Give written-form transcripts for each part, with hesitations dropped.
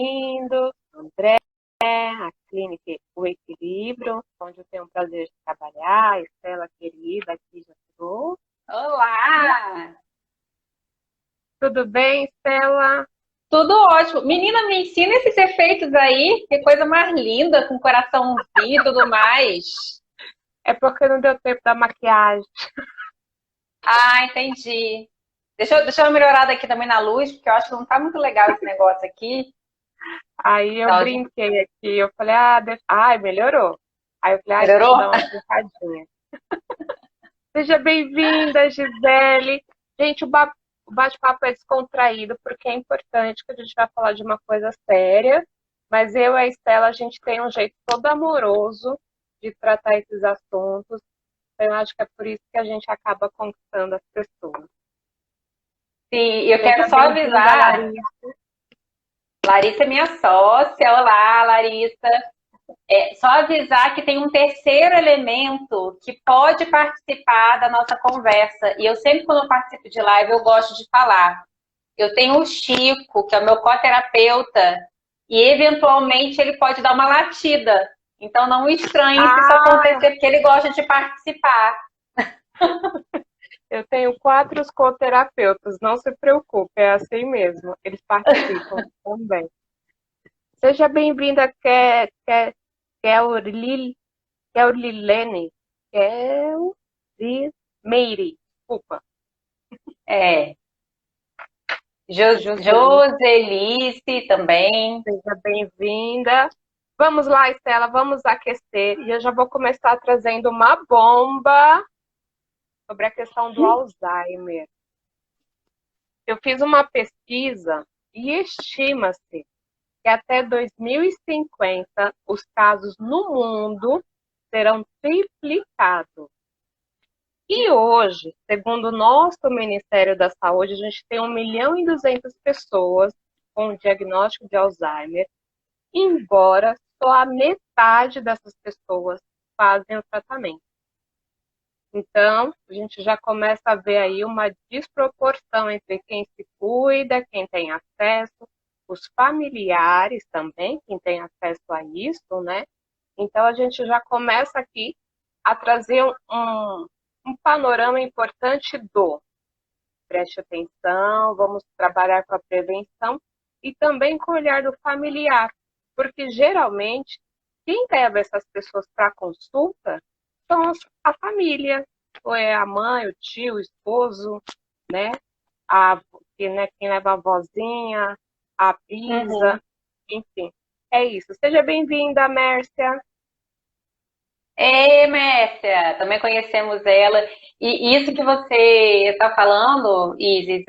bem-vindos, André, a Clínica O Equilíbrio, onde eu tenho o prazer de trabalhar. A Estela querida aqui já chegou. Olá! Tudo bem, Estela? Tudo ótimo. Menina, me ensina esses efeitos aí. Que coisa mais linda, com coraçãozinho e tudo mais. É porque não deu tempo da maquiagem. Ah, entendi. Deixa eu melhorar daqui também na luz, porque eu acho que não tá muito legal esse negócio aqui. Aí eu Então, brinquei aqui, eu falei, ai, melhorou. Aí eu falei, deixa eu melhorou? dar uma brincadinha. Seja bem-vinda, Gisele. Gente, o bate-papo é descontraído, porque é importante que a gente vai falar de uma coisa séria, mas eu e a Estela, a gente tem um jeito todo amoroso de tratar esses assuntos, então eu acho que é por isso que a gente acaba conquistando as pessoas. Sim, eu Seja quero só bem-vinda, avisar. Larissa. Larissa é minha sócia. Olá, Larissa. Só avisar que tem um terceiro elemento que pode participar da nossa conversa. E eu sempre, quando eu participo de live, eu gosto de falar. Eu tenho o Chico, que é o meu coterapeuta, e eventualmente ele pode dar uma latida. Então não estranhe se isso Ah, acontecer, porque ele gosta de participar. eu tenho 4 coterapeutas, não se preocupe, é assim mesmo, eles participam também. Seja bem-vinda, Kelly, Keulilene, Meire, desculpa, É. Joseli, Joselice também. seja bem-vinda. Vamos lá, Estela, vamos aquecer. E eu já vou começar trazendo uma bomba sobre a questão do Alzheimer. Eu fiz uma pesquisa e estima-se que até 2050 os casos no mundo serão triplicados. E hoje, segundo o nosso Ministério da Saúde, a gente tem 1.200.000 pessoas com diagnóstico de Alzheimer, embora só a metade dessas pessoas fazem o tratamento. Então, a gente já começa a ver aí uma desproporção entre quem se cuida, quem tem acesso, os familiares também, quem tem acesso a isso, né? Então, a gente já começa aqui a trazer um panorama importante do preste atenção, vamos trabalhar com a prevenção e também com o olhar do familiar, porque geralmente quem leva essas pessoas para consulta são a família, ou é a mãe, o tio, o esposo, né? Quem leva a vozinha, a Uhum. bisa, enfim. É isso. Seja bem-vinda, Mércia. Ei, Mércia, também conhecemos ela. E isso que você está falando, Isis,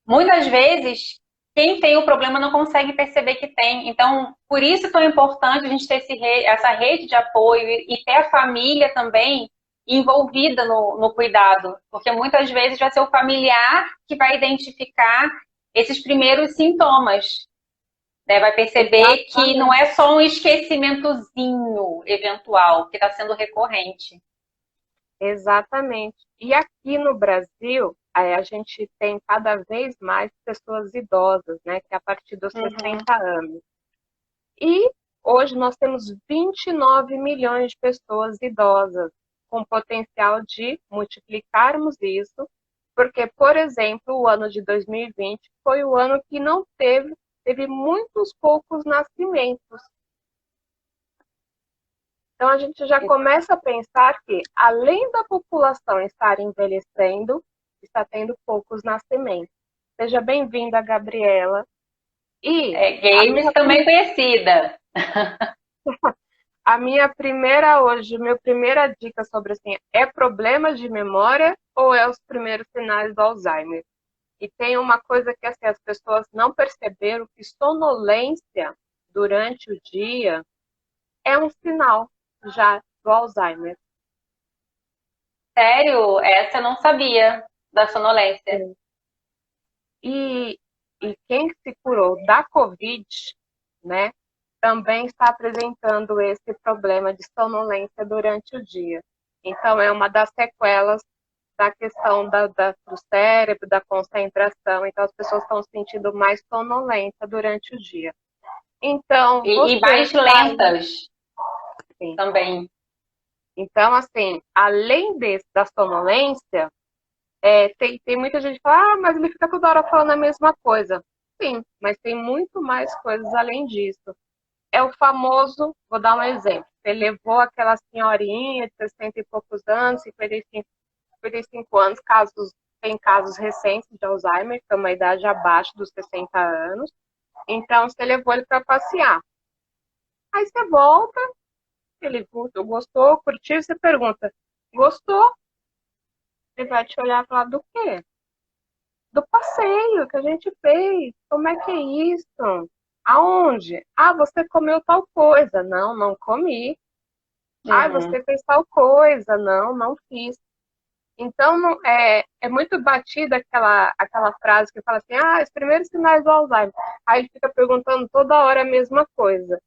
muitas vezes quem tem o problema não consegue perceber que tem. Então, por isso é tão importante a gente ter essa rede de apoio e ter a família também envolvida no cuidado, porque muitas vezes vai ser o familiar que vai identificar esses primeiros sintomas, né? Vai perceber que não Exatamente. é só um esquecimentozinho eventual, que está sendo recorrente. Exatamente. E aqui no Brasil, a gente tem cada vez mais pessoas idosas, né, que é a partir dos Uhum. 60 anos. E hoje nós temos 29 milhões de pessoas idosas, com potencial de multiplicarmos isso, porque, por exemplo, o ano de 2020 foi o ano que não teve muitos poucos nascimentos. Então, a gente já começa a pensar que, além da população estar envelhecendo, está tendo poucos nascimentos. Seja bem-vinda, Gabriela. E É, a games minha, também conhecida. a minha primeira hoje, minha primeira dica sobre assim, é problema de memória ou é os primeiros sinais do Alzheimer? E tem uma coisa que assim, as pessoas não perceberam que sonolência durante o dia é um sinal já do Alzheimer. Sério, essa eu não sabia da sonolência. E, e quem se curou da Covid, né, também está apresentando esse problema de sonolência durante o dia. Então, é uma das sequelas da questão do cérebro, da concentração. Então, as pessoas estão se sentindo mais sonolenta durante o dia. Então, E você mais lentas sim. também. Então, assim, além da sonolência, tem muita gente que fala, mas ele fica toda hora falando a mesma coisa. Sim, mas tem muito mais coisas além disso. É o famoso, vou dar um exemplo. Você levou aquela senhorinha de 60 e poucos anos, 55 anos, tem casos recentes de Alzheimer, que é uma idade abaixo dos 60 anos. Então, você levou ele para passear. Aí você volta, ele gostou, curtiu, você pergunta, gostou? Ele vai te olhar e falar do quê? Do passeio que a gente fez. Como é que é isso? Aonde? Ah, você comeu tal coisa. Não, não comi. Ah, Uhum. você fez tal coisa. Não, não fiz. Então, é muito batida aquela frase que fala assim, ah, os primeiros sinais do Alzheimer. Aí ele fica perguntando toda hora a mesma coisa.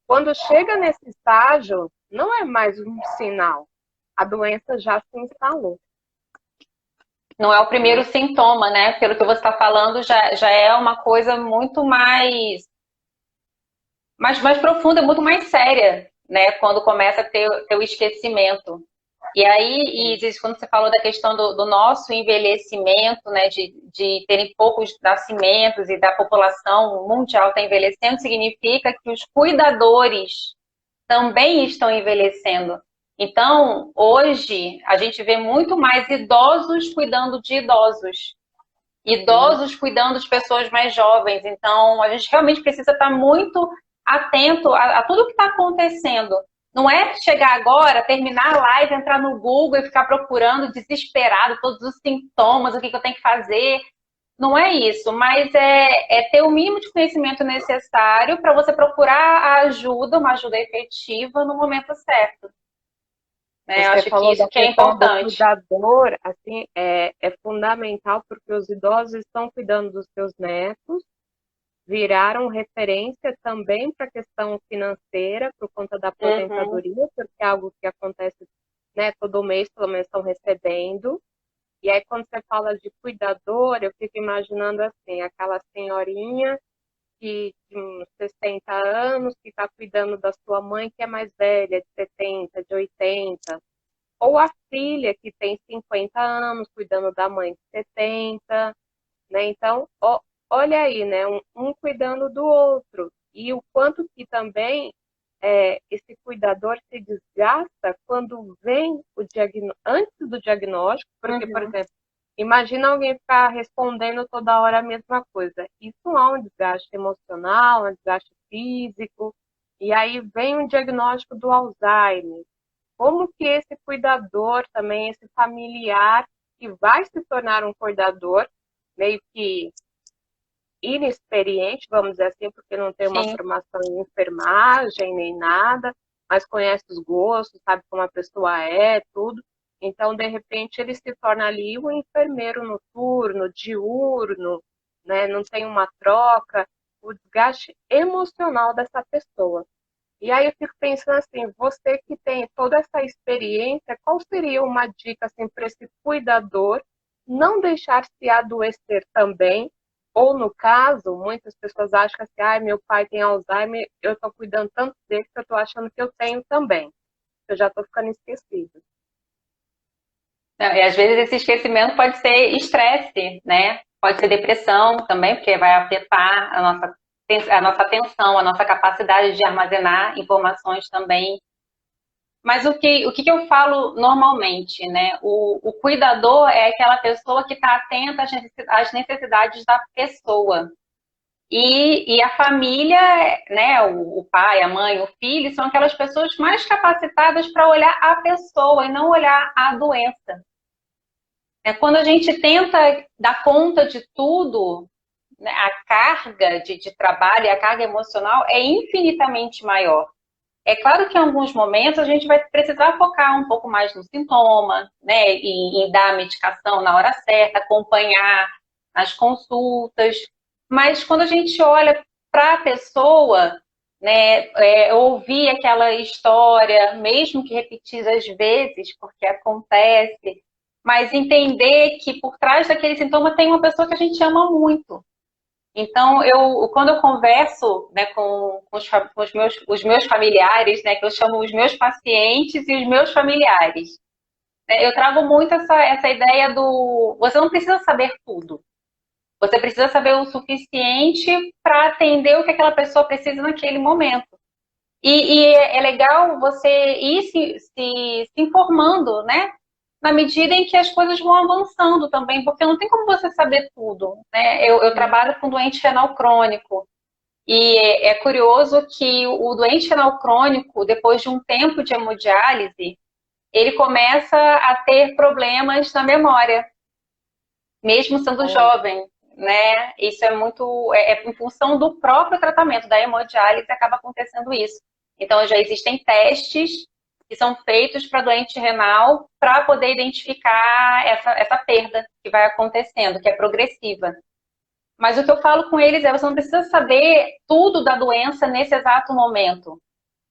Quando chega nesse estágio, não é mais um sinal. A doença já se instalou, Não é o primeiro né? sintoma, né? Pelo que você está falando, já é uma coisa muito mais profunda, muito mais séria, né? Quando começa a ter o esquecimento. E aí, Isis, quando você falou da questão do nosso envelhecimento, né, de terem poucos nascimentos e da população mundial está envelhecendo, significa que os cuidadores também estão envelhecendo. Então, hoje, a gente vê muito mais idosos cuidando de idosos, Sim. idosos cuidando de pessoas mais jovens. Então, a gente realmente precisa estar muito atento a tudo que está acontecendo. Não é chegar agora, terminar a live, entrar no Google e ficar procurando desesperado todos os sintomas, o que eu tenho que fazer. Não é isso, mas é ter o mínimo de conhecimento necessário para você procurar a ajuda, uma ajuda efetiva no momento certo. Né? Eu Você acho que falou isso da que é questão do importante. cuidador, assim, é fundamental porque os idosos estão cuidando dos seus netos, viraram referência também para a questão financeira, por conta da Uhum. aposentadoria, porque é algo que acontece, né, todo mês, pelo menos estão recebendo. E aí, quando você fala de cuidador, eu fico imaginando assim, aquela senhorinha de uns 60 anos que está cuidando da sua mãe, que é mais velha, de 70, de 80. Ou a filha que tem 50 anos cuidando da mãe de 70, né? Então, olha aí, né? Um cuidando do outro. E o quanto que também esse cuidador se desgasta quando vem antes do diagnóstico, porque, por Uhum. exemplo, imagina alguém ficar respondendo toda hora a mesma coisa. Isso há um desgaste emocional, um desgaste físico, e aí vem um diagnóstico do Alzheimer. Como que esse cuidador também, esse familiar que vai se tornar um cuidador, meio que inexperiente, vamos dizer assim, porque não tem uma Sim. formação em enfermagem nem nada, mas conhece os gostos, sabe como a pessoa é, tudo. Então, de repente, ele se torna ali um enfermeiro noturno, diurno, né? Não tem uma troca, o desgaste emocional dessa pessoa. E aí eu fico pensando assim, você que tem toda essa experiência, qual seria uma dica assim, para esse cuidador não deixar se adoecer também? Ou no caso, muitas pessoas acham assim, ah, meu pai tem Alzheimer, eu estou cuidando tanto dele que eu estou achando que eu tenho também. Eu já estou ficando esquecida. Não, e às vezes esse esquecimento pode ser estresse, né? Pode ser depressão também, porque vai afetar a nossa atenção, a nossa capacidade de armazenar informações também. Mas o que eu falo normalmente, né? O cuidador é aquela pessoa que está atenta às necessidades da pessoa. E a família, né, o pai, a mãe, o filho, são aquelas pessoas mais capacitadas para olhar a pessoa e não olhar a doença. Quando a gente tenta dar conta de tudo, né, a carga de trabalho e a carga emocional é infinitamente maior. É claro que em alguns momentos a gente vai precisar focar um pouco mais no sintoma, né, em dar a medicação na hora certa, acompanhar as consultas, mas quando a gente olha para a pessoa, né, ouvir aquela história, mesmo que repetidas vezes, porque acontece, mas entender que por trás daquele sintoma tem uma pessoa que a gente ama muito. Então, quando eu converso, né, com os meus familiares, né, que eu chamo os meus pacientes e os meus familiares, né, eu trago muito essa ideia do você não precisa saber tudo. Você precisa saber o suficiente para atender o que aquela pessoa precisa naquele momento. E é legal você ir se informando, né? Na medida em que as coisas vão avançando também, porque não tem como você saber tudo, né? Eu trabalho com doente renal crônico, e é curioso que o doente renal crônico, depois de um tempo de hemodiálise, ele começa a ter problemas na memória, mesmo sendo Olha, jovem, né? Isso é muito, em função do próprio tratamento da hemodiálise acaba acontecendo isso. Então já existem testes que são feitos para doente renal para poder identificar essa perda que vai acontecendo, que é progressiva. Mas o que eu falo com eles é, você não precisa saber tudo da doença nesse exato momento.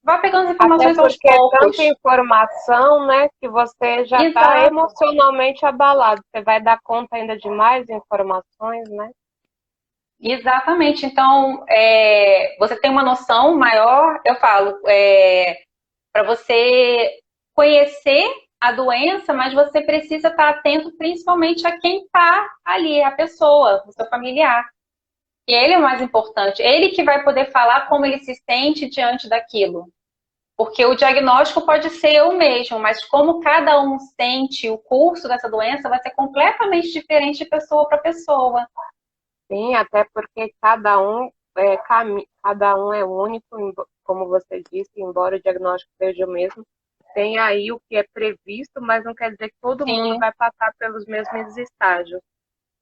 Vá pegando as até informações aos porque é tanta poucos. informação, né, que você já está Exato. emocionalmente abalado. Você vai dar conta ainda de mais informações, né? Exatamente. Então, você tem uma noção maior, eu falo, para você conhecer a doença, mas você precisa estar atento principalmente a quem está ali, a pessoa, o seu familiar. E ele é o mais importante. Ele que vai poder falar como ele se sente diante daquilo. Porque o diagnóstico pode ser o mesmo, mas como cada um sente o curso dessa doença vai ser completamente diferente de pessoa para pessoa. Sim, até porque cada um é único, como você disse, embora o diagnóstico seja o mesmo, tem aí o que é previsto, mas não quer dizer que todo mundo Sim, vai passar pelos mesmos estágios.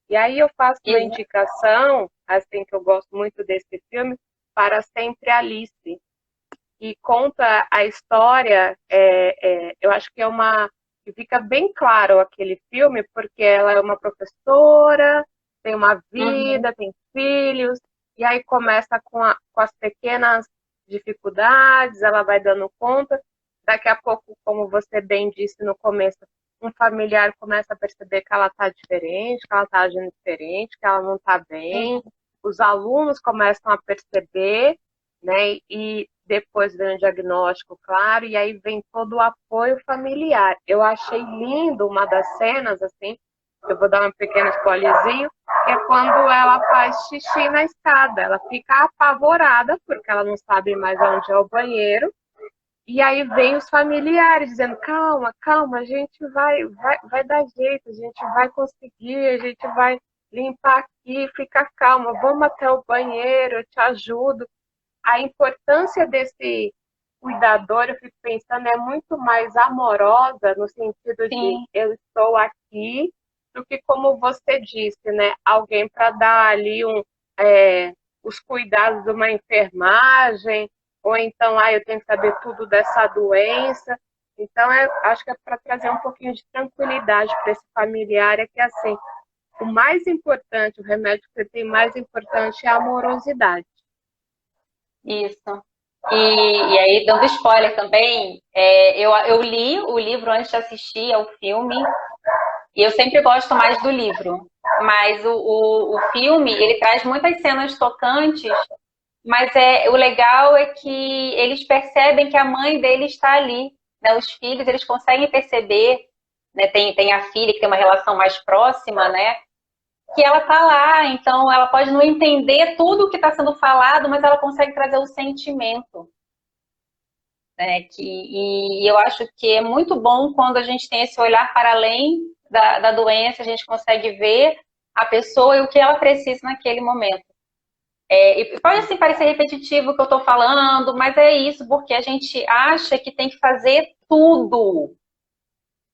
E aí eu faço uma exa indicação, assim que eu gosto muito desse filme, Para Sempre Alice, que conta a história, eu acho que que fica bem claro aquele filme, porque ela é uma professora, tem uma uhum, vida, tem filhos, e aí começa com as pequenas dificuldades, ela vai dando conta, daqui a pouco, como você bem disse no começo, um familiar começa a perceber que ela está diferente, que ela está agindo diferente, que ela não está bem, uhum. os alunos começam a perceber, né? E depois vem o diagnóstico, claro, e aí vem todo o apoio familiar. Eu achei lindo uma das cenas, assim, eu vou dar um pequeno spoilerzinho, que é quando ela faz xixi na escada. Ela fica apavorada, porque ela não sabe mais onde é o banheiro, e aí vem os familiares dizendo, calma, calma, a gente vai dar jeito, a gente vai conseguir, a gente vai limpar aqui, fica calma, vamos até o banheiro, eu te ajudo. A importância desse cuidador, eu fico pensando, é muito mais amorosa no sentido de Sim, eu estou aqui, do que como você disse, né? Alguém para dar ali os cuidados de uma enfermagem, ou então, eu tenho que saber tudo dessa doença. Então, acho que é para trazer um pouquinho de tranquilidade para esse familiar, é que assim, o mais importante, o remédio que você tem mais importante é a amorosidade. isso. E aí, dando spoiler também, eu li o livro antes de assistir ao filme, e eu sempre gosto mais do livro. Mas o filme, ele traz muitas cenas tocantes, mas o legal é que eles percebem que a mãe dele está ali, né? Os filhos, eles conseguem perceber, né? Tem a filha que tem uma relação mais próxima, né? Que ela tá lá, então ela pode não entender tudo o que está sendo falado, mas ela consegue trazer o sentimento, né? E eu acho que é muito bom quando a gente tem esse olhar para além da doença, a gente consegue ver a pessoa e o que ela precisa naquele momento. E pode assim parecer repetitivo o que eu estou falando, mas é isso, porque a gente acha que tem que fazer tudo.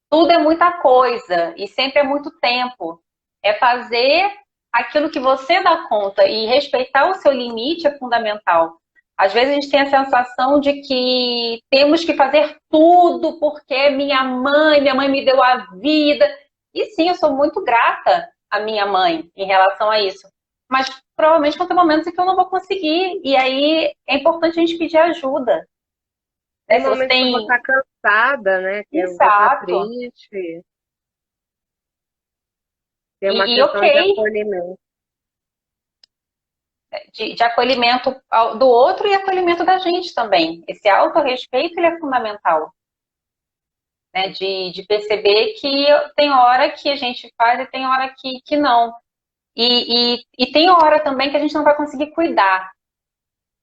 Tudo é muita coisa e sempre é muito tempo. É fazer aquilo que você dá conta e respeitar o seu limite é fundamental. Às vezes a gente tem a sensação de que temos que fazer tudo porque minha mãe me deu a vida. E sim, eu sou muito grata à minha mãe em relação a isso. Mas provavelmente vão ter momentos em que eu não vou conseguir. E aí é importante a gente pedir ajuda. Né? Tem Se você momentos que eu vou tem. estar cansada, né? Que eu vou estar Exato. triste. Tem uma E ok, questão de acolhimento. de acolhimento do outro e acolhimento da gente também. Esse autorrespeito, ele é fundamental, né? De perceber que tem hora que a gente faz e tem hora que não. E tem hora também que a gente não vai conseguir cuidar.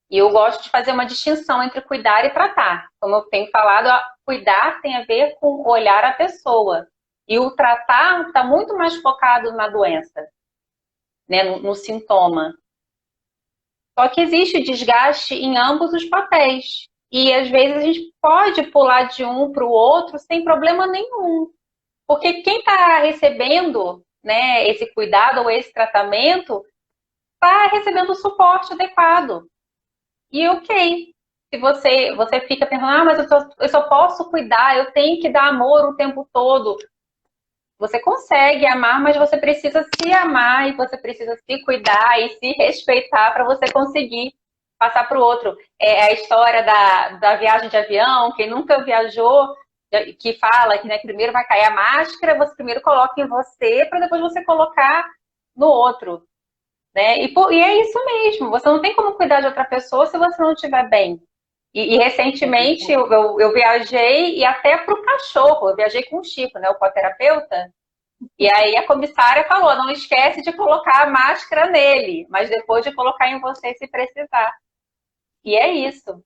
E eu gosto de fazer uma distinção entre cuidar e tratar. Como eu tenho falado, cuidar tem a ver com olhar a pessoa. E o tratar está muito mais focado na doença, né, no sintoma. Só que existe desgaste em ambos os papéis. E às vezes a gente pode pular de um para o outro sem problema nenhum. Porque quem está recebendo, né, esse cuidado ou esse tratamento está recebendo o suporte adequado. E ok. Se você fica pensando, mas eu só posso cuidar, eu tenho que dar amor o tempo todo. Você consegue amar, mas você precisa se amar e você precisa se cuidar e se respeitar para você conseguir passar para o outro. É a história da viagem de avião, quem nunca viajou, que fala que, né, que primeiro vai cair a máscara, você primeiro coloca em você para depois você colocar no outro. Né? E é isso mesmo, você não tem como cuidar de outra pessoa se você não estiver bem. E recentemente eu viajei e até para o cachorro, eu viajei com o Chico, né, o coterapeuta, e aí a comissária falou, não esquece de colocar a máscara nele, mas depois de colocar em você se precisar. E é isso.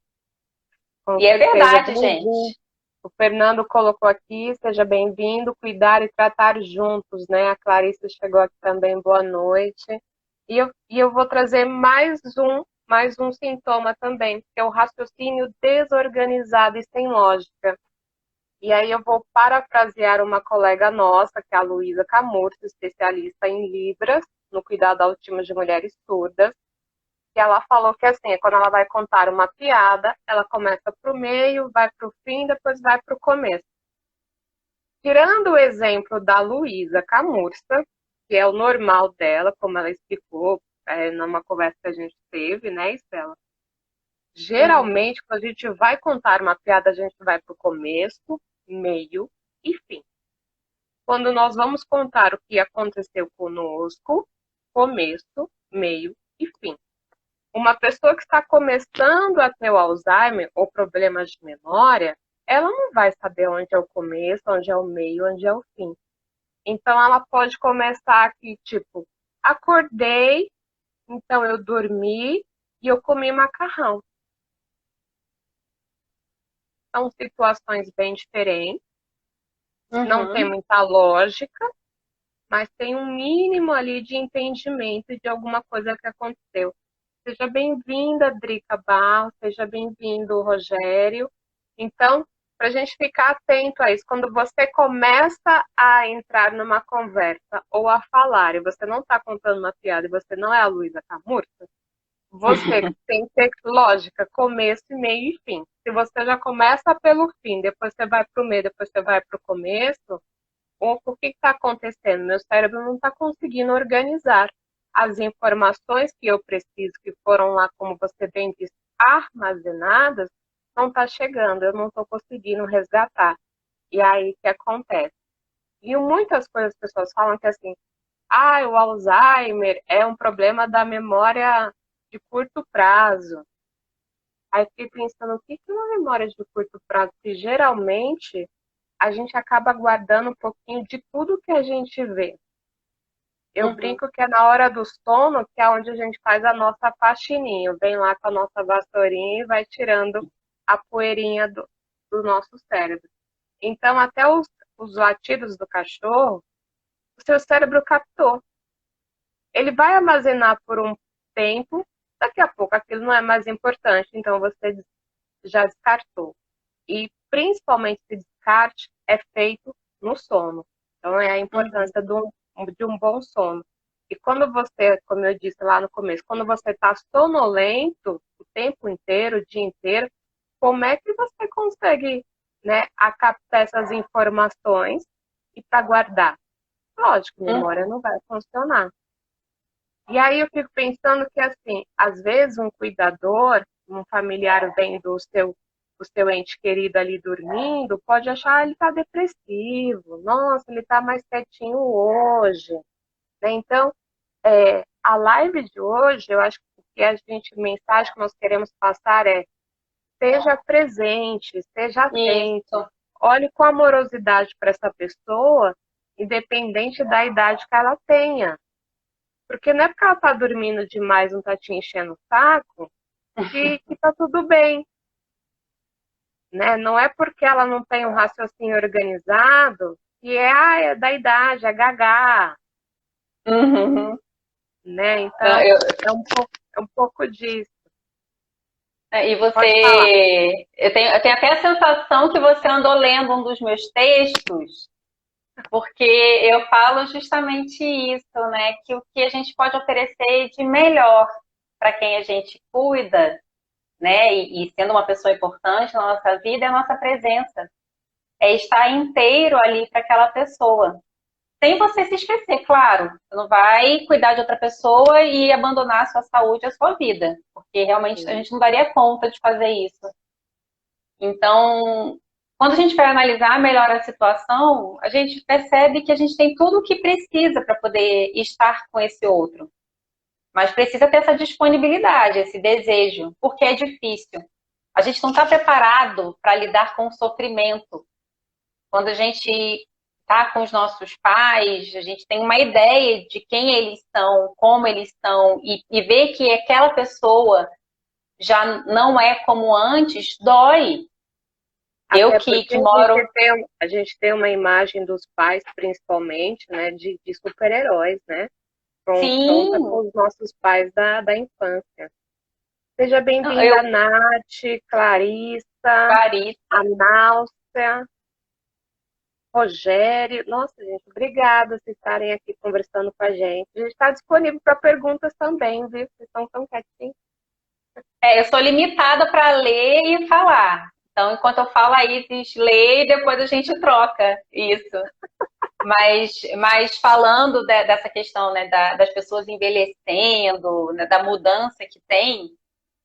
Com E é certeza. verdade, gente. O Fernando colocou aqui, seja bem-vindo, cuidar e tratar juntos, né? A Clarice chegou aqui também, boa noite. E eu vou trazer mais um sintoma também, que é o raciocínio desorganizado e sem lógica. E aí eu vou parafrasear uma colega nossa, que é a Luísa Camurso, especialista em Libras, no cuidado autista de mulheres surdas, que ela falou que assim, quando ela vai contar uma piada, ela começa para o meio, vai para o fim, depois vai para o começo. Tirando o exemplo da Luísa Camurça, que é o normal dela, como ela explicou numa conversa que a gente teve, né, Estela? Geralmente, quando a gente vai contar uma piada, a gente vai para o começo, meio e fim. Quando nós vamos contar o que aconteceu conosco, começo, meio e fim. Uma pessoa que está começando a ter o Alzheimer ou problemas de memória, ela não vai saber onde é o começo, onde é o meio, onde é o fim. Então, ela pode começar aqui, tipo, acordei, então eu dormi e eu comi macarrão. São situações bem diferentes, não tem muita lógica, mas tem um mínimo ali de entendimento de alguma coisa que aconteceu. Seja bem-vinda, Drica Barros, seja bem-vindo, Rogério. Então, para a gente ficar atento a isso, quando você começa a entrar numa conversa ou a falar, e você não está contando uma piada, e você não é a Luísa Camurça, você tem que ter lógica, começo, meio e fim. Se você já começa pelo fim, depois você vai para o meio, depois você vai para o começo, o que está acontecendo? Meu cérebro não está conseguindo organizar as informações que eu preciso, que foram lá, como você bem disse, armazenadas, não está chegando, eu não estou conseguindo resgatar. E aí o que acontece? E muitas coisas as pessoas falam que assim, o Alzheimer é um problema da memória de curto prazo. Aí fiquei pensando, o que é uma memória de curto prazo? Que geralmente a gente acaba guardando um pouquinho de tudo que a gente vê. Eu brinco que é na hora do sono, que é onde a gente faz a nossa faxininha. Vem lá com a nossa vassourinha e vai tirando a poeirinha do nosso cérebro. Então, até os latidos do cachorro, o seu cérebro captou. Ele vai armazenar por um tempo, daqui a pouco aquilo não é mais importante, então você já descartou. E principalmente esse descarte é feito no sono. Então é a importância de um bom sono. E quando você, como eu disse lá no começo, quando você está sonolento o tempo inteiro, o dia inteiro, como é que você consegue, né, a captar essas informações e para guardar? Lógico, memória não vai funcionar. E aí eu fico pensando que, assim, às vezes um cuidador, um familiar vem do seu ente querido ali dormindo, pode achar ele está depressivo, nossa, ele está mais quietinho hoje. Né? Então, a live de hoje, eu acho que o que mensagem que nós queremos passar é: seja presente, seja atento, Isso. olhe com amorosidade para essa pessoa, independente da idade que ela tenha. Porque não é porque ela está dormindo demais, não está te enchendo o saco, que tá tudo bem. Né? Não é porque ela não tem um raciocínio organizado que é da idade, é gaga. Uhum. Né? Não, Então, é um pouco disso. E Pode falar. eu tenho até a sensação que você andou lendo um dos meus textos, porque eu falo justamente isso, né? Que o que a gente pode oferecer de melhor para quem a gente cuida, né? E sendo uma pessoa importante na nossa vida, é a nossa presença. É estar inteiro ali para aquela pessoa. Sem você se esquecer, claro. Você não vai cuidar de outra pessoa e abandonar a sua saúde e a sua vida, porque realmente a Sim. gente não daria conta de fazer isso. Então, quando a gente vai analisar melhor a situação, a gente percebe que a gente tem tudo o que precisa para poder estar com esse outro. Mas precisa ter essa disponibilidade, esse desejo, porque é difícil. A gente não está preparado para lidar com o sofrimento. Quando a gente está com os nossos pais, a gente tem uma ideia de quem eles são, como eles são, e ver que aquela pessoa já não é como antes, dói. Eu Até que porque moro. a gente tem uma imagem dos pais, principalmente, né, de super-heróis, né? Pronta com Sim, os nossos pais da infância. Seja bem-vinda, eu, Nath, Clarissa, Clarissa. a Náusea, Rogério. Nossa, gente, obrigada por estarem aqui conversando com a gente. A gente está disponível para perguntas também, viu? Vocês estão tão quietinhos. Eu sou limitada para ler e falar. Então, enquanto eu falo, a Isis lê e depois a gente troca isso. Mas falando dessa questão, né, das pessoas envelhecendo, né, da mudança que tem,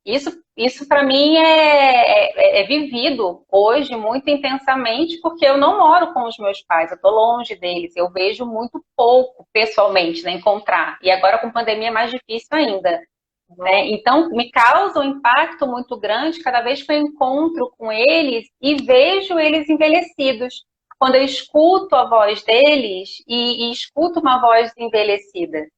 isso para mim é vivido hoje muito intensamente, porque eu não moro com os meus pais, eu estou longe deles, eu vejo muito pouco pessoalmente, né, encontrar. E agora com pandemia é mais difícil ainda. Né? Então, me causa um impacto muito grande cada vez que eu encontro com eles e vejo eles envelhecidos. Quando eu escuto a voz deles e escuto uma voz envelhecida.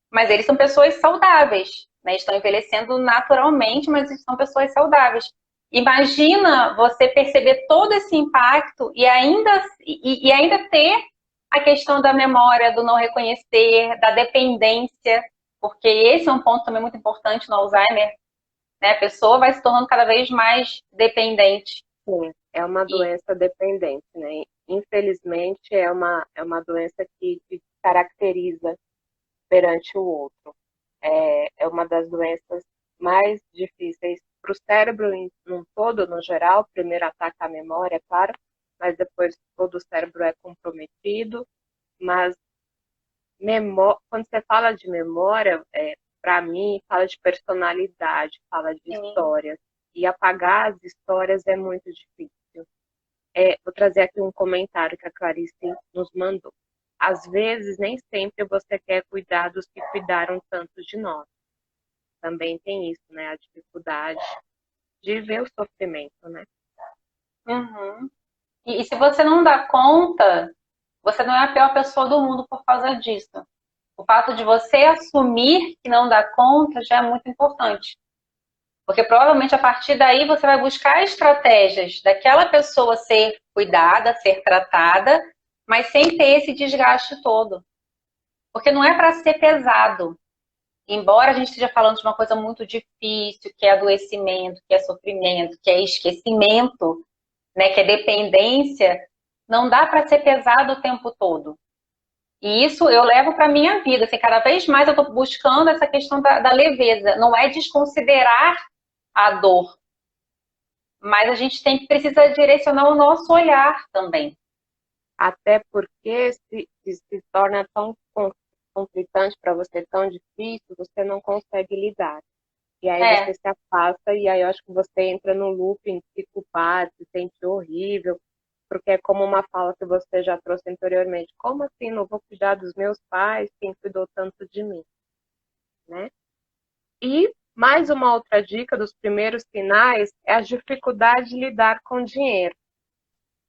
Mas eles são pessoas saudáveis, né? Estão envelhecendo naturalmente, mas são pessoas saudáveis. Imagina você perceber todo esse impacto e ainda ter a questão da memória, do não reconhecer, da dependência, porque esse é um ponto também muito importante no Alzheimer, né? A pessoa vai se tornando cada vez mais dependente. Sim, é uma E, doença dependente, né? Infelizmente, é uma doença que caracteriza perante o outro. É uma das doenças mais difíceis para o cérebro num todo, no geral. Primeiro ataca a memória, é claro, mas depois todo o cérebro é comprometido. Mas quando você fala de memória, para mim, fala de personalidade, fala de sim. histórias. E apagar as histórias é muito difícil. Vou trazer aqui um comentário que a Clarice nos mandou. Às vezes, nem sempre você quer cuidar dos que cuidaram tanto de nós. Também tem isso, né? A dificuldade de ver o sofrimento, né? Uhum. E se você não dá conta, você não é a pior pessoa do mundo por causa disso. O fato de você assumir que não dá conta já é muito importante. Porque provavelmente a partir daí você vai buscar estratégias daquela pessoa ser cuidada, ser tratada, mas sem ter esse desgaste todo. Porque não é para ser pesado. Embora a gente esteja falando de uma coisa muito difícil, que é adoecimento, que é sofrimento, que é esquecimento, né, que é dependência, não dá para ser pesado o tempo todo. E isso eu levo para a minha vida. Assim, cada vez mais eu estou buscando essa questão da leveza. Não é desconsiderar a dor, mas a gente precisa direcionar o nosso olhar também. Até porque se torna tão conflitante para você, tão difícil, você não consegue lidar. E aí você É, se afasta e aí eu acho que você entra no looping de se culpar, se sente horrível, porque é como uma fala que você já trouxe anteriormente. Como assim não vou cuidar dos meus pais, quem cuidou tanto de mim, né? E Mais uma outra dica dos primeiros sinais é a dificuldade de lidar com dinheiro.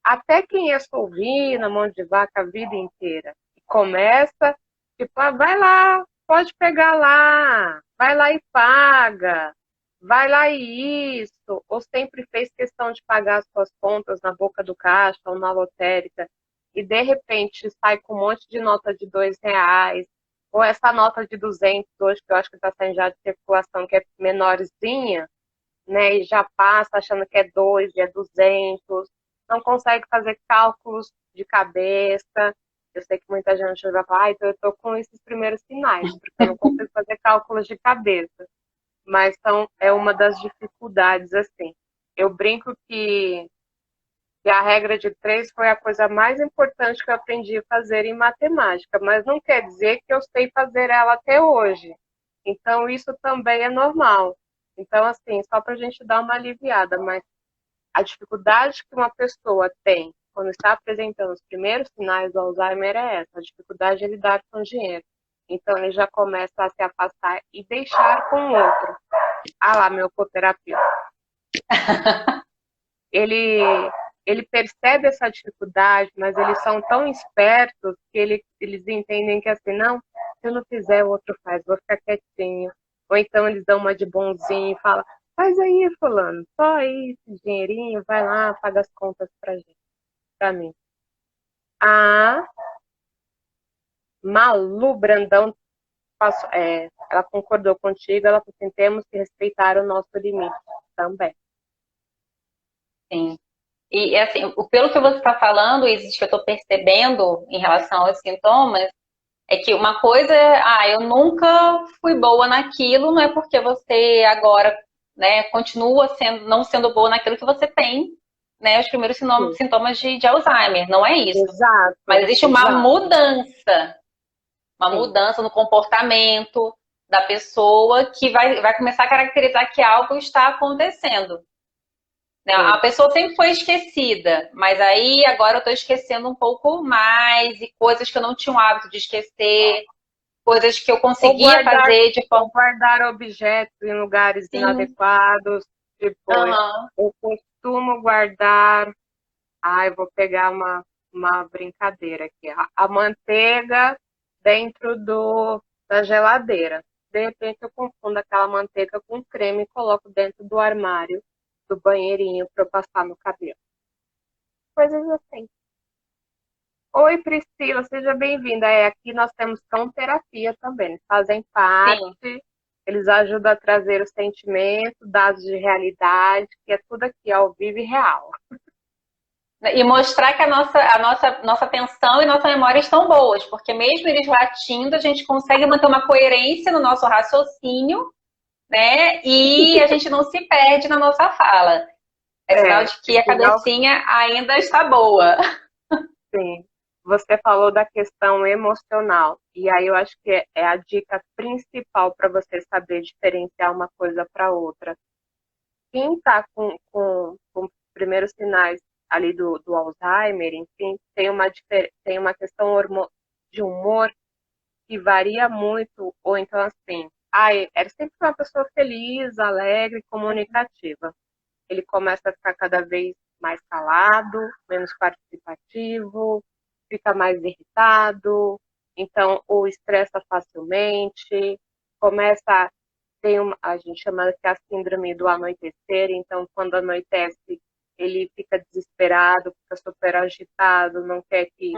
Até quem é solvino, mão de vaca a vida inteira, começa, tipo, vai lá, pode pegar lá, vai lá e paga, vai lá e isso, ou sempre fez questão de pagar as suas contas na boca do caixa ou na lotérica, e de repente sai com um monte de nota de R$ 2, ou essa nota de 200 hoje, que eu acho que está saindo já de circulação, que é menorzinha, né, e já passa achando que é 2, é 200, não consegue fazer cálculos de cabeça. Eu sei que muita gente vai falar, então eu estou com esses primeiros sinais, porque eu não consigo fazer cálculos de cabeça. Mas é uma das dificuldades, assim. Eu brinco que a regra de 3 foi a coisa mais importante que eu aprendi a fazer em matemática, mas não quer dizer que eu sei fazer ela até hoje. Então, isso também é normal. Então, assim, só para a gente dar uma aliviada, mas a dificuldade que uma pessoa tem quando está apresentando os primeiros sinais do Alzheimer é essa, a dificuldade de lidar com o dinheiro. Então, ele já começa a se afastar e deixar com o outro. Ah lá, meu coterapeuta. Ele, ele percebe essa dificuldade, mas eles são tão espertos que eles entendem que assim, não, se eu não fizer, o outro faz, vou ficar quietinho. Ou então eles dão uma de bonzinho e falam, faz aí, fulano, só aí esse dinheirinho, vai lá, paga as contas pra gente, pra mim. A Malu Brandão ela concordou contigo, ela falou assim, temos que respeitar o nosso limite também. Sim. E assim, pelo que você está falando, Isis, que eu estou percebendo em relação aos sintomas, é que uma coisa é, eu nunca fui boa naquilo, não é porque você agora, né, continua não sendo boa naquilo que você tem, né, os primeiros Sim. sintomas de Alzheimer, não é isso. Exato. Mas existe uma Sim. mudança no comportamento da pessoa que vai começar a caracterizar que algo está acontecendo. A pessoa sempre foi esquecida, mas aí agora eu estou esquecendo um pouco mais, e coisas que eu não tinha o hábito de esquecer, coisas que eu conseguia fazer de forma. Ou guardar objetos em lugares inadequados. Tipo, eu costumo guardar. Eu vou pegar uma brincadeira aqui. A manteiga dentro da geladeira. De repente eu confundo aquela manteiga com creme e coloco dentro do armário do banheirinho para eu passar no cabelo. Coisas assim. Oi, Priscila, seja bem-vinda. Aqui nós temos cão terapia também. Eles fazem parte, Sim. Eles ajudam a trazer o sentimento, dados de realidade, que é tudo aqui ao vivo e real. E mostrar que a nossa atenção e nossa memória estão boas, porque mesmo eles latindo, a gente consegue manter uma coerência no nosso raciocínio, né? E a gente não se perde na nossa fala. É sinal de que a cabecinha ainda está boa. Sim. Você falou da questão emocional, e aí eu acho que é a dica principal para você saber diferenciar uma coisa para outra. Quem está com os primeiros sinais ali do Alzheimer, enfim, tem uma questão de humor que varia muito, ou então assim, era sempre uma pessoa feliz, alegre, comunicativa. Ele começa a ficar cada vez mais calado, menos participativo, fica mais irritado, então ou estressa facilmente, começa a gente chama que é a síndrome do anoitecer, então quando anoitece ele fica desesperado, fica super agitado, não quer que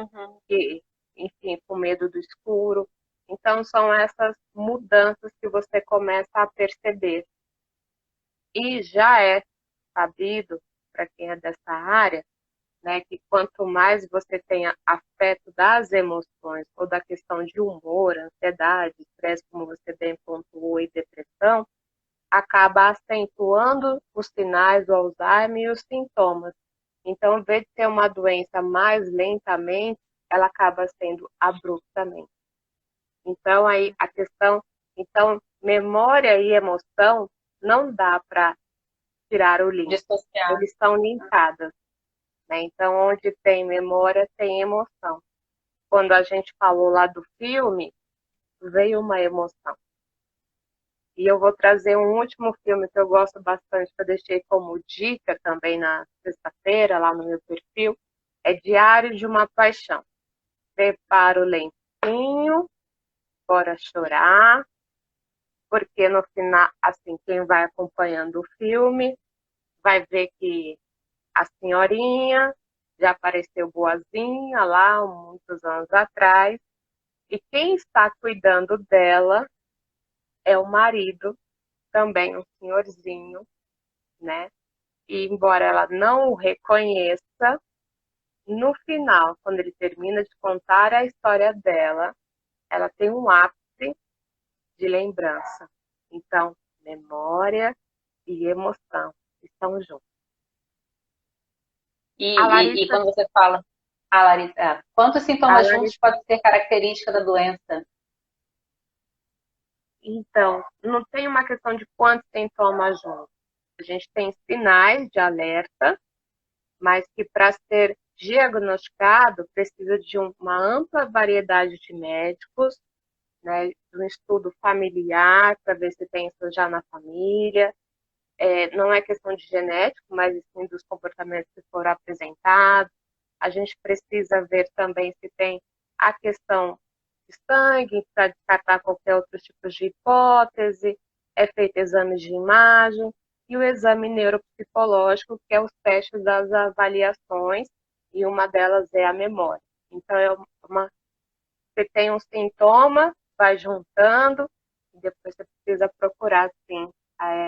enfim, com medo do escuro. Então são essas mudanças que você começa a perceber. E já é sabido, para quem é dessa área, né, que quanto mais você tenha afeto das emoções ou da questão de humor, ansiedade, estresse, como você bem pontuou, e depressão, acaba acentuando os sinais do Alzheimer e os sintomas. Então, em vez de ser uma doença mais lentamente, ela acaba sendo abruptamente. Então, aí a questão, memória e emoção não dá para tirar o link. Eles estão linkadas. Né? Então, onde tem memória, tem emoção. Quando a gente falou lá do filme, veio uma emoção. E eu vou trazer um último filme que eu gosto bastante, que eu deixei como dica também na sexta-feira, lá no meu perfil, é Diário de uma Paixão. Prepara o lencinho, bora chorar, porque no final, assim, quem vai acompanhando o filme vai ver que a senhorinha já apareceu boazinha lá, muitos anos atrás, e quem está cuidando dela é o marido, também um senhorzinho, né? E embora ela não o reconheça, no final, quando ele termina de contar a história dela, ela tem um ápice de lembrança. Então, memória e emoção estão juntos. A E Larissa, quando você fala, Larissa, quantos a sintomas juntos Larissa, pode ser característica da doença? então, não tem uma questão de quantos sintomas juntos. A gente tem sinais de alerta, mas que para ser diagnosticado precisa de uma ampla variedade de médicos, né, de um estudo familiar para ver se tem isso já na família. Não é questão de genético, mas sim dos comportamentos que foram apresentados. A gente precisa ver também se tem a questão de sangue, para descartar qualquer outro tipo de hipótese. É feito exame de imagem e o exame neuropsicológico, que é os testes das avaliações, e uma delas é a memória. Então, você tem um sintoma, vai juntando, e depois você precisa procurar, sim,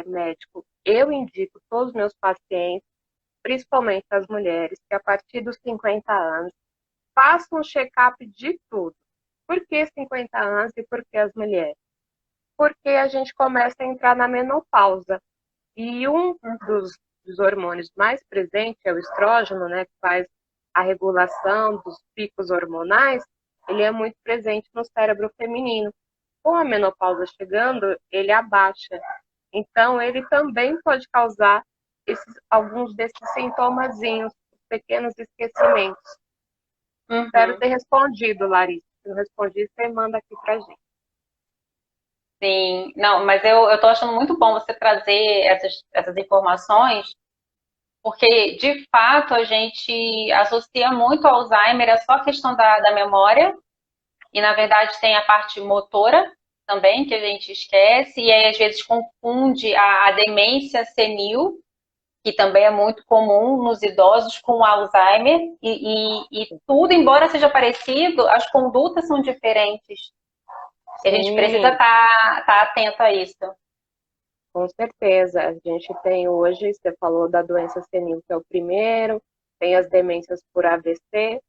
médico. Eu indico todos os meus pacientes, principalmente as mulheres, que a partir dos 50 anos façam um check-up de tudo. Por que 50 anos e por que as mulheres? Porque a gente começa a entrar na menopausa. E um dos hormônios mais presentes é o estrógeno, né, que faz a regulação dos picos hormonais, ele é muito presente no cérebro feminino. Com a menopausa chegando, ele abaixa. Então, ele também pode causar alguns desses sintomazinhos, pequenos esquecimentos. Espero Uhum. ter respondido, Larissa. Se não respondi, você manda aqui pra gente. Sim, não, mas eu tô achando muito bom você trazer essas informações, porque de fato a gente associa muito ao Alzheimer a só a questão da memória, e na verdade tem a parte motora também que a gente esquece, e aí às vezes confunde a demência senil, que também é muito comum nos idosos com Alzheimer, e tudo, embora seja parecido, as condutas são diferentes. E a gente precisa Sim, estar atento a isso. com certeza. A gente tem hoje, você falou da doença senil, que é o primeiro, tem as demências por AVC,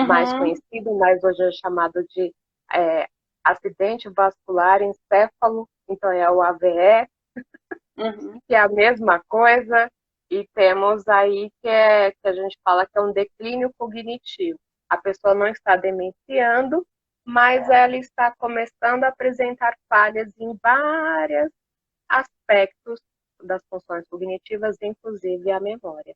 mais Uhum, conhecido, mas hoje é chamado de é, acidente vascular encéfalo, então é o AVE, uhum, que é a mesma coisa, e temos aí que a gente fala que é um declínio cognitivo. A pessoa não está demenciando, mas ela está começando a apresentar falhas em vários aspectos das funções cognitivas, inclusive a memória.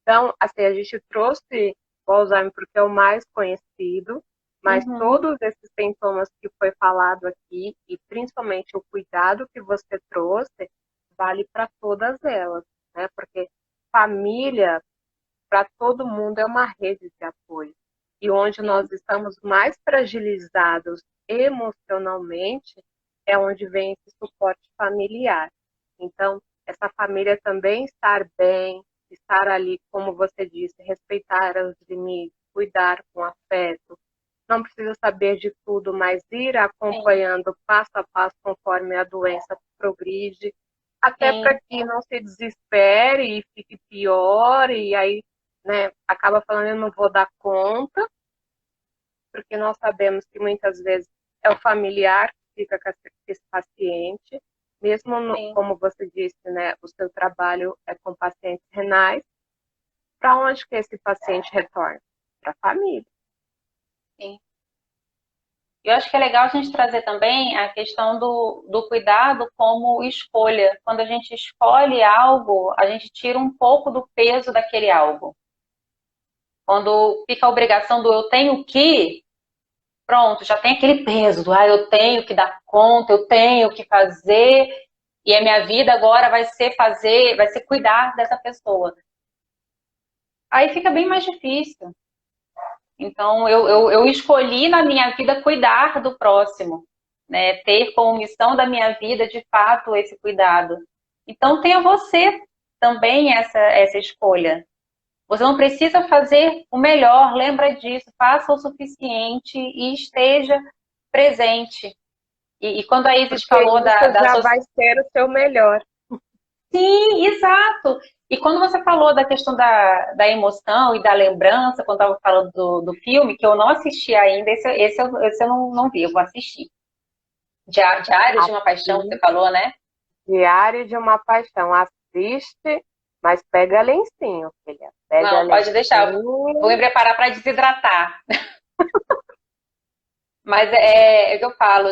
Então, assim, a gente trouxe o Alzheimer porque é o mais conhecido, mas uhum. todos esses sintomas que foi falado aqui, e principalmente o cuidado que você trouxe, vale para todas elas, né? Porque família, para todo mundo, é uma rede de apoio. E onde Sim, nós estamos mais fragilizados emocionalmente, é onde vem esse suporte familiar. Então, essa família também estar bem, estar ali, como você disse, respeitar os limites, cuidar com afeto. Não precisa saber de tudo, mas ir sim, acompanhando passo a passo conforme a doença progride, até para sim, que não se desespere e fique pior, e aí, né, acaba falando, eu não vou dar conta, porque nós sabemos que muitas vezes é o familiar que fica com esse paciente, mesmo sim, como você disse, né, o seu trabalho é com pacientes renais, para onde que esse paciente retorna? Para a família. sim. Eu acho que é legal a gente trazer também a questão do cuidado como escolha. Quando a gente escolhe algo, a gente tira um pouco do peso daquele algo. Quando fica a obrigação do eu tenho que, pronto, já tem aquele peso do, eu tenho que dar conta, eu tenho que fazer, e a minha vida agora vai ser fazer, vai ser cuidar dessa pessoa. Aí fica bem mais difícil. Então, eu escolhi na minha vida cuidar do próximo, né? Ter como missão da minha vida, de fato, esse cuidado. Então, tenha você também essa escolha. Você não precisa fazer o melhor, lembra disso, faça o suficiente e esteja presente. E quando a Isis Porque falou isso da já sua. vai ser o seu melhor. Sim, exato. E quando você falou da questão da emoção e da lembrança, quando estava falando do filme, que eu não assisti ainda, esse eu não vi, eu vou assistir. Diário de uma Paixão, que você Assiste falou, né? Diário de uma Paixão. Assiste, mas pega lencinho, filha. Pega Não, pode deixar. Vou me lencinho. preparar para desidratar. Mas é o que eu falo,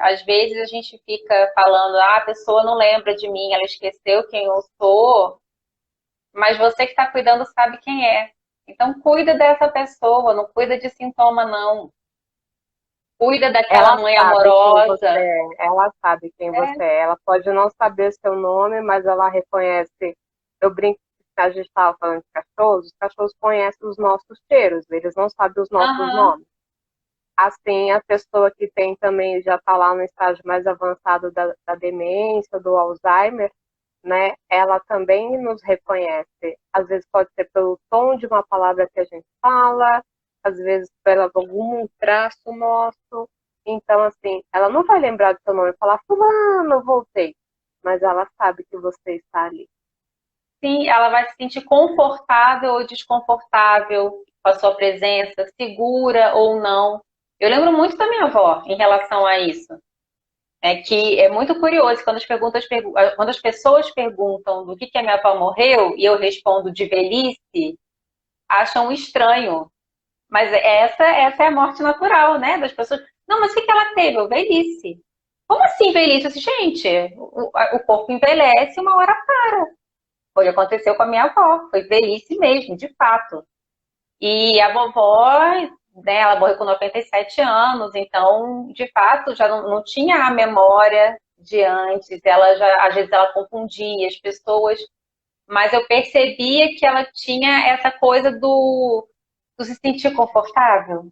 às vezes a gente fica falando, a pessoa não lembra de mim, ela esqueceu quem eu sou, mas você que está cuidando sabe quem é. Então cuida dessa pessoa, não cuida de sintoma, não. Cuida daquela Ela mãe sabe quem você amorosa. é. Ela sabe quem você É, é. Ela pode não saber seu nome, mas ela reconhece. Eu brinco que a gente estava falando de cachorros, os cachorros conhecem os nossos cheiros, eles não sabem os nossos aham, nomes. Assim, a pessoa que tem também, já está lá no estágio mais avançado da demência, do Alzheimer, né? Ela também nos reconhece. Às vezes pode ser pelo tom de uma palavra que a gente fala, às vezes pelo algum traço nosso. Então, assim, ela não vai lembrar do seu nome e falar, fulano, voltei. Mas ela sabe que você está ali. sim, ela vai se sentir confortável ou desconfortável com a sua presença, segura ou não. Eu lembro muito da minha avó em relação a isso. É que é muito curioso quando as pessoas perguntam do que a minha avó morreu e eu respondo de velhice, acham estranho. Mas essa é a morte natural, né? Das pessoas. Não, mas o que ela teve? Eu, velhice. Como assim velhice? Eu disse, gente, o corpo envelhece e uma hora para. Foi o que aconteceu com a minha avó. Foi velhice mesmo, de fato. E a vovó, né, ela morreu com 97 anos, então, de fato, já não tinha a memória de antes, ela já, às vezes ela confundia as pessoas, mas eu percebia que ela tinha essa coisa do se sentir confortável,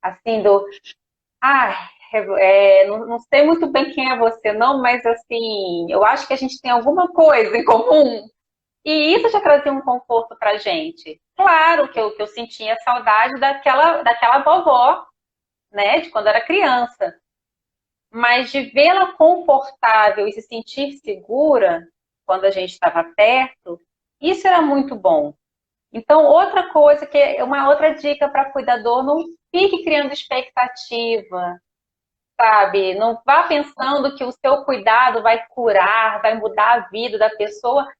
assim, ah, não sei muito bem quem é você, não, mas assim, eu acho que a gente tem alguma coisa em comum. E isso já trazia um conforto pra gente. Claro que eu sentia saudade daquela vovó, né, de quando era criança. Mas de vê-la confortável e se sentir segura quando a gente estava perto, isso era muito bom. Então, outra coisa que é uma outra dica para cuidador, não fique criando expectativa, sabe? Não vá pensando que o seu cuidado vai curar, vai mudar a vida da pessoa.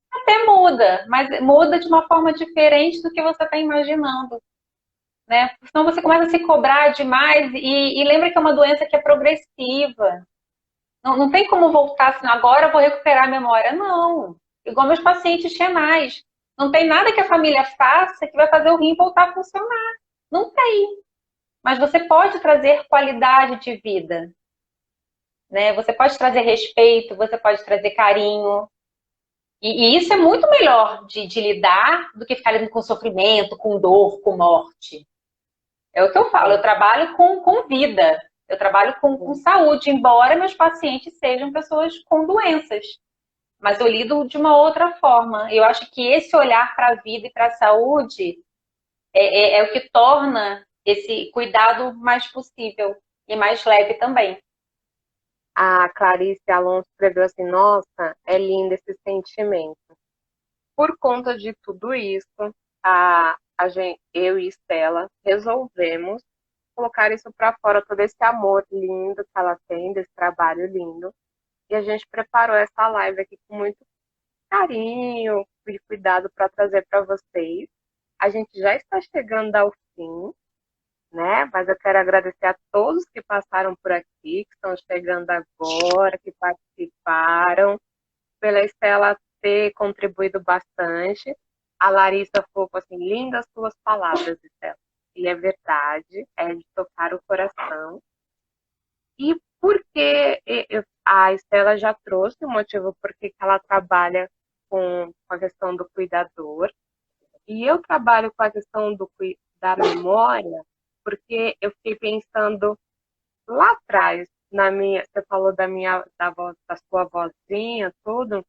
Até muda, mas muda de uma forma diferente do que você está imaginando, né? Senão você começa a se cobrar demais e lembra que é uma doença que é progressiva. Não tem como voltar assim, agora eu vou recuperar a memória. Não. Igual meus pacientes renais. Não tem nada que a família faça que vai fazer o rim voltar a funcionar. Não tem. Mas você pode trazer qualidade de vida, né? Você pode trazer respeito, você pode trazer carinho. E isso é muito melhor de lidar do que ficar lidando com sofrimento, com dor, com morte. É o que eu falo, eu É, trabalho com vida, eu trabalho com sim. saúde, embora meus pacientes sejam pessoas com doenças. Mas eu lido de uma outra forma. Eu acho que esse olhar para a vida e para a saúde é o que torna esse cuidado mais possível e mais leve também. A Clarice Alonso escreveu assim, nossa, é lindo esse sentimento. Por conta de tudo isso, eu e Estela resolvemos colocar isso para fora, todo esse amor lindo que ela tem, desse trabalho lindo. E a gente preparou essa live aqui com muito carinho e cuidado para trazer para vocês. A gente já está chegando ao fim, né? Mas eu quero agradecer a todos que passaram por aqui, que estão chegando agora, que participaram, pela Estela ter contribuído bastante. A Larissa falou assim, lindas suas palavras, Estela. e é verdade, é de tocar o coração. E porque a Estela já trouxe o motivo porque ela trabalha com a questão do cuidador, e eu trabalho com a questão da memória, porque eu fiquei pensando lá atrás, você falou da sua vozinha, tudo,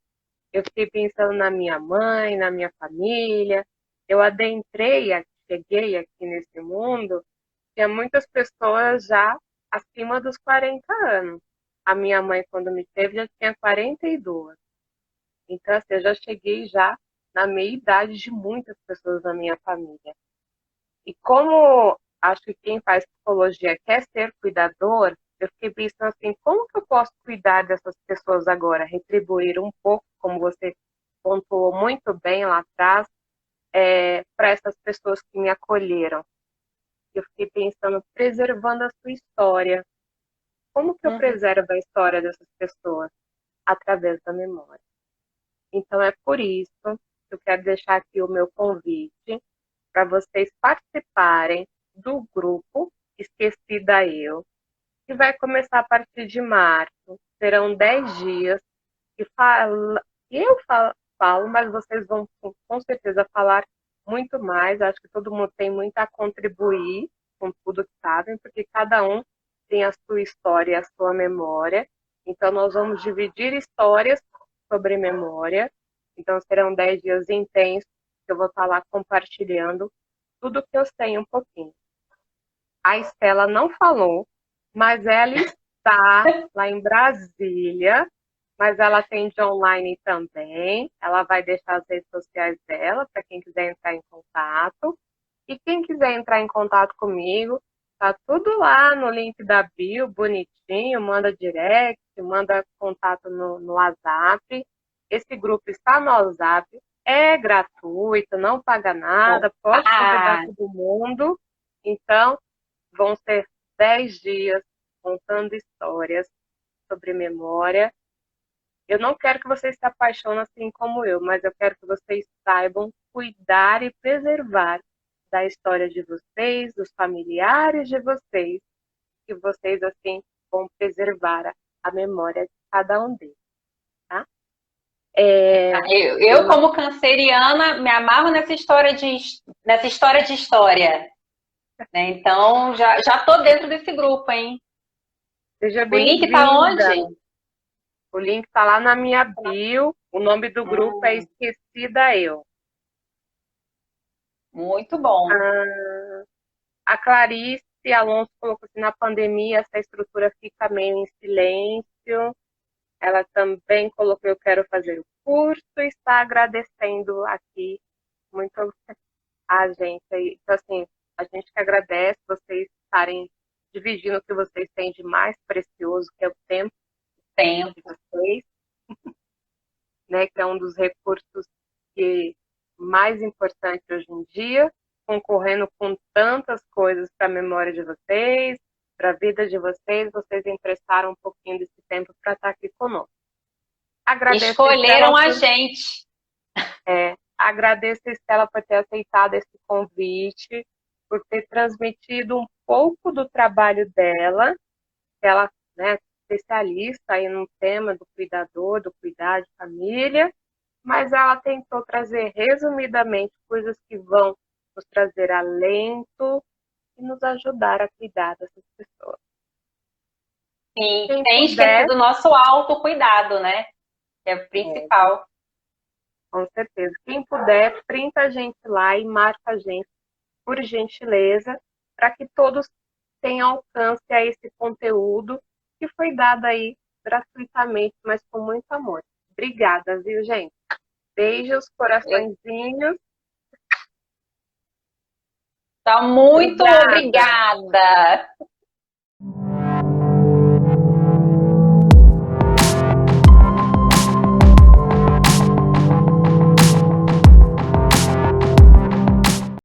eu fiquei pensando na minha mãe, na minha família, eu cheguei aqui nesse mundo, tinha muitas pessoas já acima dos 40 anos. A minha mãe, quando me teve, já tinha 42. Então, assim, eu já cheguei já na meia-idade de muitas pessoas da minha família. E como acho que quem faz psicologia quer ser cuidador, eu fiquei pensando assim, como que eu posso cuidar dessas pessoas agora? Retribuir um pouco, como você pontuou muito bem lá atrás, para essas pessoas que me acolheram. Eu fiquei pensando, preservando a sua história. Como que eu Uhum. preservo a história dessas pessoas? Através da memória. Então é por isso que eu quero deixar aqui o meu convite para vocês participarem do grupo Esquecida Eu, que vai começar a partir de março. Serão 10 dias que falo, mas vocês vão com certeza falar muito mais. Acho que todo mundo tem muito a contribuir com tudo que sabem, porque cada um tem a sua história e a sua memória. Então, nós vamos dividir histórias sobre memória. Então, serão 10 dias intensos que eu vou estar lá compartilhando tudo que eu sei um pouquinho. A Estela não falou, mas ela está lá em Brasília, mas ela atende online também. Ela vai deixar as redes sociais dela para quem quiser entrar em contato. E quem quiser entrar em contato comigo, tá tudo lá no link da bio, bonitinho, manda direct, manda contato no WhatsApp. Esse grupo está no WhatsApp, é gratuito, não paga nada, pode convidar Ah, todo mundo. Então, vão ser 10 dias contando histórias sobre memória. Eu não quero que vocês se apaixonem assim como eu, mas eu quero que vocês saibam cuidar e preservar da história de vocês, dos familiares de vocês, que vocês assim vão preservar a memória de cada um deles, tá? eu Eu como canceriana, me amarro nessa história de história, né? Então, já tô dentro desse grupo, hein? seja O link tá bem-vinda. onde? O link está lá na minha bio. O nome do grupo é Hum, Esquecida Eu. muito bom. A Clarice Alonso colocou assim, na pandemia essa estrutura fica meio em silêncio. Ela também colocou, eu quero fazer o curso e está agradecendo aqui muito a gente. Então, assim, a gente que agradece vocês estarem dividindo o que vocês têm de mais precioso, que é o tempo de Tempo. vocês, né, que é um dos recursos que mais importante hoje em dia, concorrendo com tantas coisas para a memória de vocês, para a vida de vocês, vocês emprestaram um pouquinho desse tempo para estar aqui conosco. Agradeço a Estela Escolheram a por, gente. agradeço a Estela por ter aceitado esse convite, por ter transmitido um pouco do trabalho dela, que ela, né, especialista aí no tema do cuidador, do cuidar de família, mas ela tentou trazer resumidamente coisas que vão nos trazer alento e nos ajudar a cuidar dessas pessoas. Sim, Quem sem esquecer puder, do nosso autocuidado, né? Que é o principal. com certeza, quem puder, printa a gente lá e marca a gente, por gentileza, para que todos tenham alcance a esse conteúdo que foi dado aí gratuitamente, mas com muito amor. Obrigada, viu, gente? Beijos, Eu, coraçõezinhos. tá muito Obrigada. obrigada.